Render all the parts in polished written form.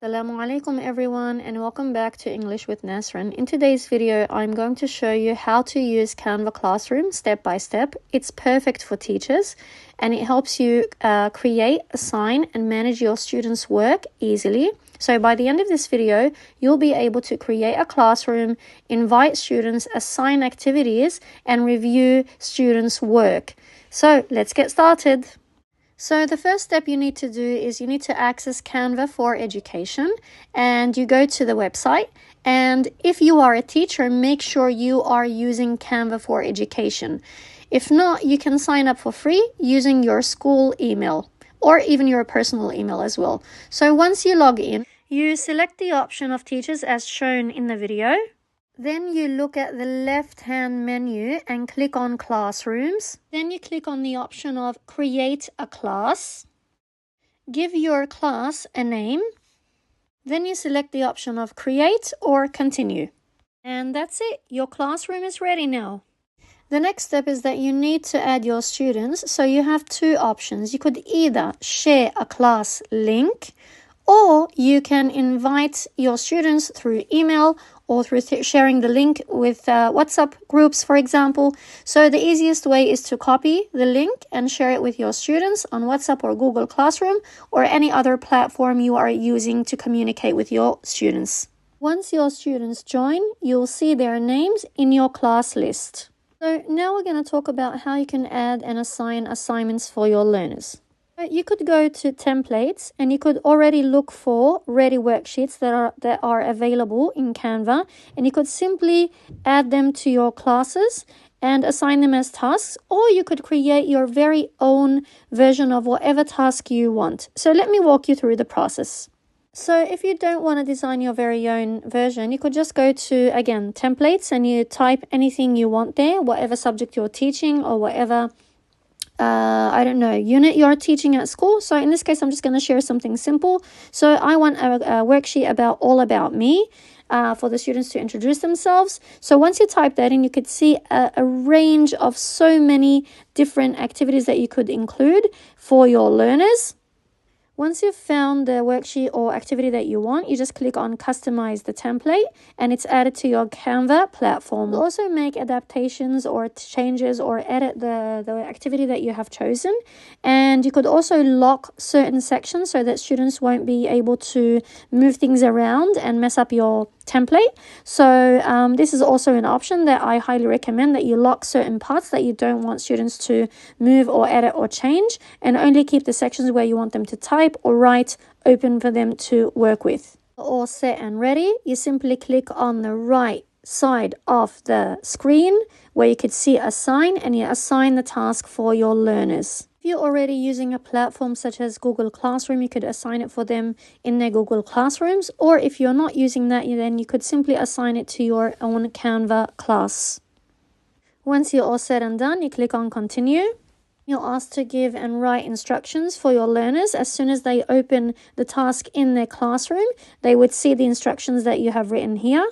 Assalamu alaikum everyone, and welcome back to English with Nasrin. In today's video, I'm going to show you how to use Canva Classroom step by step. It's perfect for teachers and it helps you create, assign and manage your students' work easily. So by the end of this video, you'll be able to create a classroom, invite students, assign activities and review students' work. So let's get started. So the first step you need to do is you need to access Canva for Education, and you go to the website, and if you are a teacher, make sure you are using Canva for Education. If not, you can sign up for free using your school email or even your personal email as well. So once you log in, you select the option of teachers as shown in the video. Then you look at the left-hand menu and click on Classrooms. Then you click on the option of Create a Class. Give your class a name. Then you select the option of Create or Continue. And that's it. Your classroom is ready now. The next step is that you need to add your students. So you have two options. You could either share a class link, or you can invite your students through email or through sharing the link with WhatsApp groups, for example. So the easiest way is to copy the link and share it with your students on WhatsApp or Google Classroom or any other platform you are using to communicate with your students. Once your students join, you'll see their names in your class list. So now we're going to talk about how you can add and assign assignments for your learners. You could go to templates and you could already look for ready worksheets that are available in Canva, and you could simply add them to your classes and assign them as tasks, or you could create your very own version of whatever task you want. So let me walk you through the process. So if you don't want to design your very own version, you could just go to, again, templates, and you type anything you want there, whatever subject you're teaching or whatever unit you're teaching at school. So in this case, I'm just going to share something simple. So I want a worksheet all about me for the students to introduce themselves. So once you type that in, you could see a range of so many different activities that you could include for your learners. Once you've found the worksheet or activity that you want, you just click on Customize the template and it's added to your Canva platform. You'll also make adaptations or changes or edit the activity that you have chosen. And you could also lock certain sections so that students won't be able to move things around and mess up your template. So this is also an option that I highly recommend, that you lock certain parts that you don't want students to move or edit or change, and only keep the sections where you want them to type or write open for them to work with. All set and ready, you simply click on the right side of the screen where you could see assign, and you assign the task for your learners. If you're already using a platform such as Google Classroom, you could assign it for them in their Google Classrooms, or if you're not using that, then you could simply assign it to your own Canva class. Once you're all set and done, you click on Continue. You're asked to give and write instructions for your learners. As soon as they open the task in their classroom, they would see the instructions that you have written here.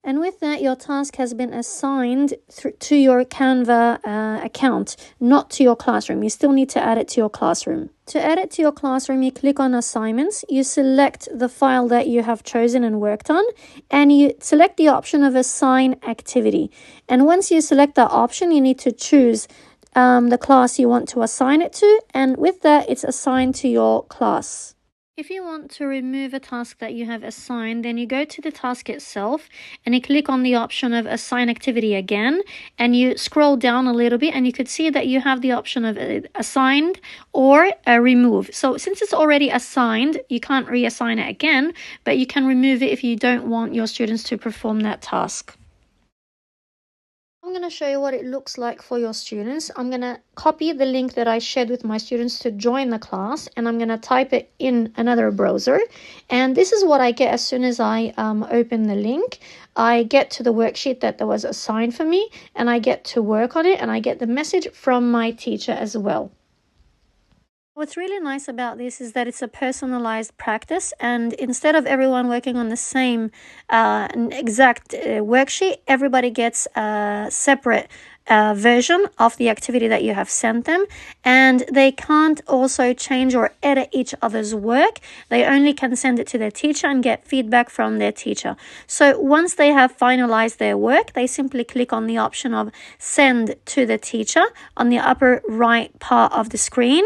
And with that, your task has been assigned to your Canva account, not to your classroom. You still need to add it to your classroom. To add it to your classroom, you click on Assignments. You select the file that you have chosen and worked on, and you select the option of Assign Activity. And once you select that option, you need to choose the class you want to assign it to, and with that, it's assigned to your class. If you want to remove a task that you have assigned, then you go to the task itself and you click on the option of Assign Activity again, and you scroll down a little bit and you could see that you have the option of Assigned or Remove. So since it's already assigned, you can't reassign it again, but you can remove it if you don't want your students to perform that task. I'm going to show you what it looks like for your students. I'm going to copy the link that I shared with my students to join the class, and I'm going to type it in another browser. And this is what I get as soon as I open the link. I get to the worksheet that was assigned for me, and I get to work on it, and I get the message from my teacher as well. What's really nice about this is that it's a personalized practice, and instead of everyone working on the same exact worksheet, everybody gets a separate version of the activity that you have sent them, and they can't also change or edit each other's work. They only can send it to their teacher and get feedback from their teacher. So once they have finalized their work, they simply click on the option of send to the teacher on the upper right part of the screen.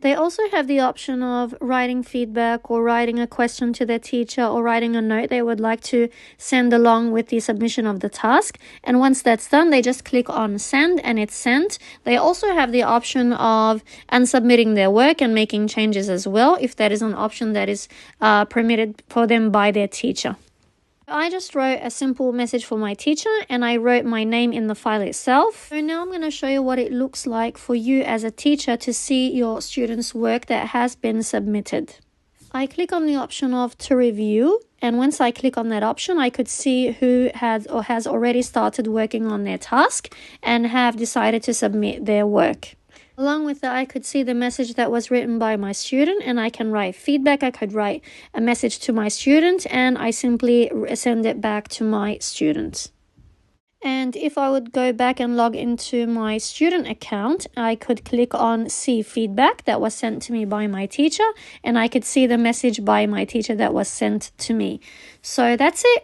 They also have the option of writing feedback or writing a question to their teacher or writing a note they would like to send along with the submission of the task. And once that's done, they just click on send and it's sent. They also have the option of unsubmitting their work and making changes as well, if that is an option that is permitted for them by their teacher. I just wrote a simple message for my teacher and I wrote my name in the file itself. So now I'm going to show you what it looks like for you as a teacher to see your students' work that has been submitted. I click on the option of to review, and once I click on that option, I could see who has already started working on their task and have decided to submit their work. Along with that, I could see the message that was written by my student, and I can write feedback. I could write a message to my student and I simply send it back to my student. And if I would go back and log into my student account, I could click on see feedback that was sent to me by my teacher, and I could see the message by my teacher that was sent to me. So that's it.